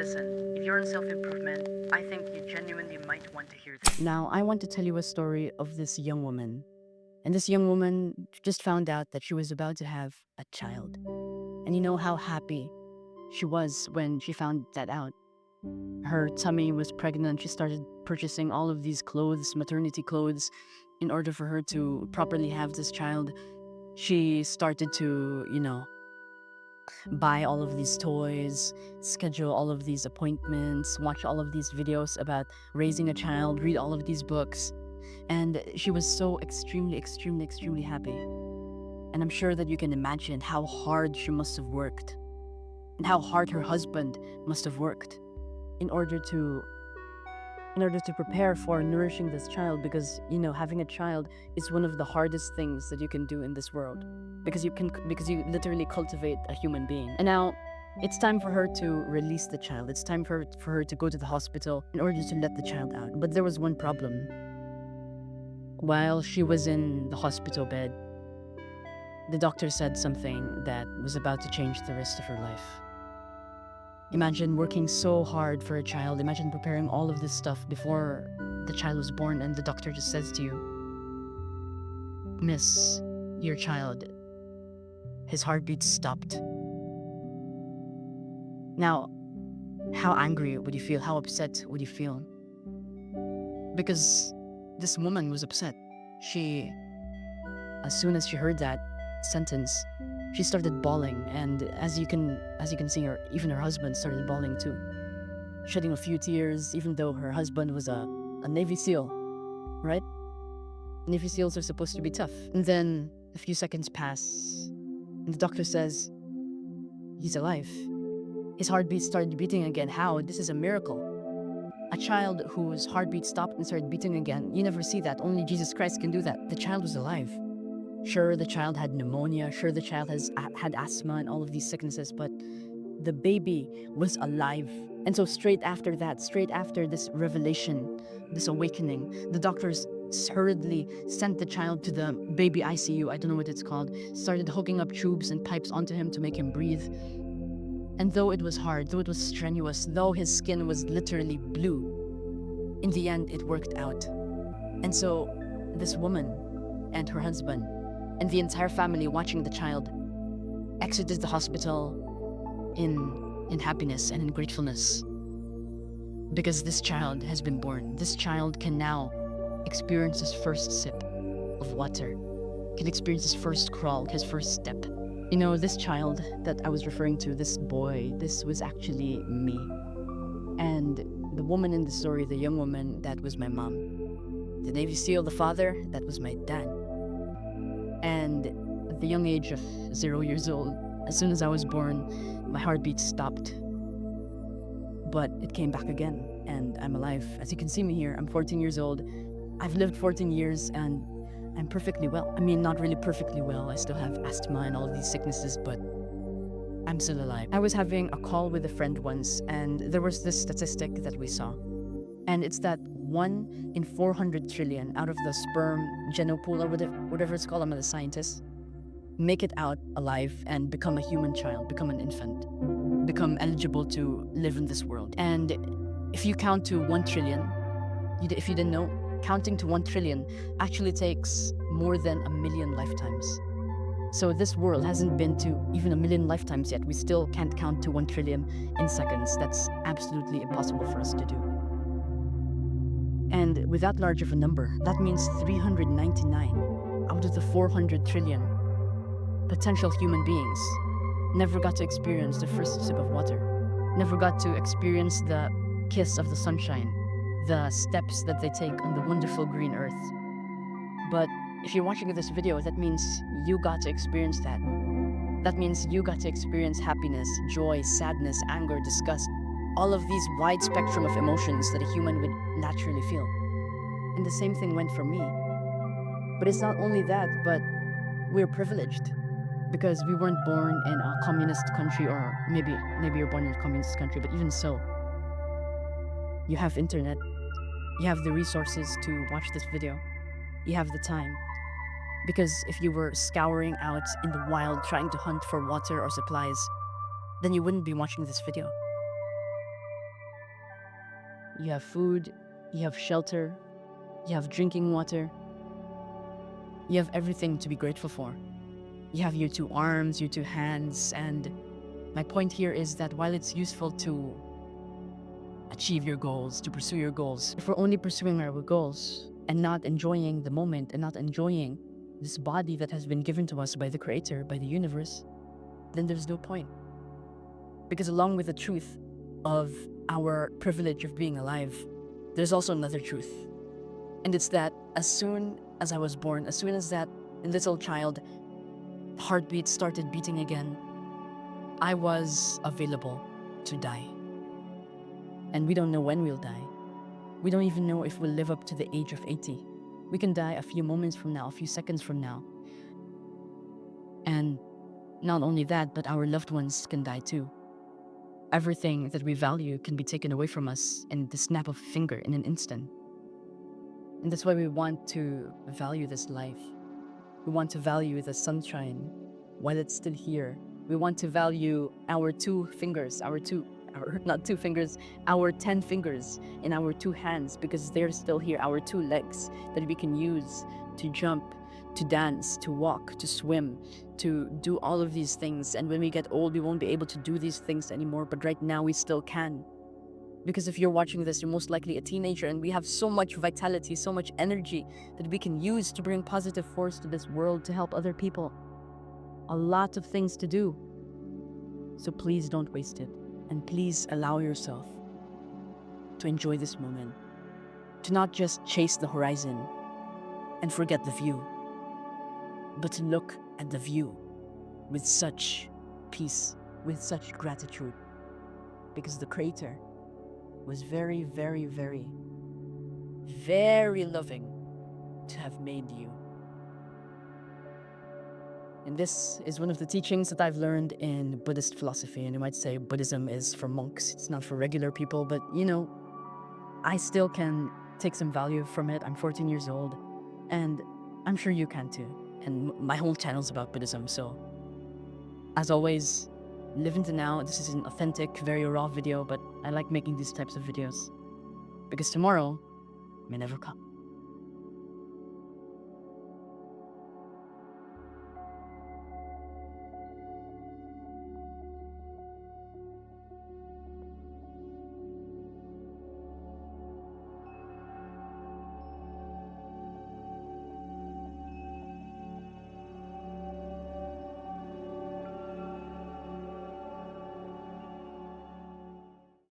Listen, if you're in self improvement, I think you genuinely might want to hear this. Now, I want to tell you a story of this young woman. And this young woman just found out that she was about to have a child. And you know how happy she was when she found that out. Her tummy was pregnant. She started purchasing all of these clothes, maternity clothes, in order for her to properly have this child. She started to, buy all of these toys, schedule all of these appointments, watch all of these videos about raising a child, read all of these books. And she was so extremely, extremely, extremely happy. And I'm sure that you can imagine how hard she must have worked and how hard her husband must have worked in order to prepare for nourishing this child, because having a child is one of the hardest things that you can do in this world, because you literally cultivate a human being. And now it's time for her to release the child. It's time for her to go to the hospital in order to let the child out. But there was one problem. While she was in the hospital bed, the doctor said something that was about to change the rest of her life. Imagine working so hard for a child. Imagine preparing all of this stuff before the child was born, and the doctor just says to you, "Miss, your child, his heartbeat stopped." Now, how angry would you feel? How upset would you feel? Because this woman was upset. As soon as she heard that sentence, she started bawling, and as you can see, even her husband started bawling too, shedding a few tears, even though her husband was a Navy SEAL, right? Navy SEALs are supposed to be tough. And then a few seconds pass, and the doctor says, "He's alive. His heartbeat started beating again." How? This is a miracle. A child whose heartbeat stopped and started beating again. You never see that. Only Jesus Christ can do that. The child was alive. Sure, the child had pneumonia. Sure, the child had asthma and all of these sicknesses, but the baby was alive. And so straight after this revelation, this awakening, the doctors hurriedly sent the child to the baby ICU. I don't know what it's called. Started hooking up tubes and pipes onto him to make him breathe. And though it was hard, though it was strenuous, though his skin was literally blue, in the end, it worked out. And so this woman and her husband and the entire family watching the child exited the hospital in happiness and in gratefulness, because this child has been born. This child can now experience his first sip of water, can experience his first crawl, his first step. This child that I was referring to, this boy, this was actually me. And the woman in the story, the young woman, that was my mom. The Navy SEAL, the father, that was my dad. And at the young age of 0 years old, as soon as I was born, my heartbeat stopped. But it came back again, and I'm alive. As you can see me here, I'm 14 years old. I've lived 14 years, and I'm perfectly well. I mean, not really perfectly well. I still have asthma and all of these sicknesses, but I'm still alive. I was having a call with a friend once, and there was this statistic that we saw. And it's that 1 in 400 trillion out of the sperm genopool, or whatever it's called, I'm not a scientist, make it out alive and become a human child, become an infant, become eligible to live in this world. And if you count to 1 trillion, if you didn't know, counting to 1 trillion actually takes more than 1 million lifetimes. So this world hasn't been to even 1 million lifetimes yet. We still can't count to 1 trillion in seconds. That's absolutely impossible for us to do. And with that large of a number, that means 399 out of the 400 trillion potential human beings never got to experience the first sip of water, never got to experience the kiss of the sunshine, the steps that they take on the wonderful green earth. But if you're watching this video, that means you got to experience that. That means you got to experience happiness, joy, sadness, anger, disgust, all of these wide spectrum of emotions that a human would naturally feel. And the same thing went for me. But it's not only that, but we're privileged because we weren't born in a communist country, or maybe you're born in a communist country, but even so, you have internet, you have the resources to watch this video, you have the time. Because if you were scouring out in the wild trying to hunt for water or supplies, then you wouldn't be watching this video. you have food, you have shelter, you have drinking water, you have everything to be grateful for. You have your two arms, your two hands, and my point here is that while it's useful to achieve your goals, to pursue your goals, if we're only pursuing our goals and not enjoying the moment and not enjoying this body that has been given to us by the Creator, by the universe, then there's no point. Because along with the truth of our privilege of being alive, there's also another truth. And it's that as soon as I was born, as soon as that little child heartbeat started beating again, I was available to die. And we don't know when we'll die. We don't even know if we'll live up to the age of 80. We can die a few moments from now, a few seconds from now. And not only that, but our loved ones can die too. Everything that we value can be taken away from us in the snap of a finger in an instant. And that's why we want to value this life. We want to value the sunshine while it's still here. We want to value our 2 fingers, our 10 fingers in our 2 hands, because they're still here, our 2 legs that we can use to jump, to dance, to walk, to swim, to do all of these things. And when we get old, we won't be able to do these things anymore, but right now we still can. Because if you're watching this, you're most likely a teenager, and we have so much vitality, so much energy that we can use to bring positive force to this world, to help other people. A lot of things to do. So please don't waste it. And please allow yourself to enjoy this moment. To not just chase the horizon and forget the view, but to look at the view with such peace, with such gratitude. Because the Creator was very, very, very, very loving to have made you. And this is one of the teachings that I've learned in Buddhist philosophy. And you might say Buddhism is for monks, it's not for regular people, but I still can take some value from it. I'm 14 years old, and I'm sure you can too. And my whole channel's about Buddhism, so as always, live into now. This is an authentic, very raw video, but I like making these types of videos because tomorrow may never come.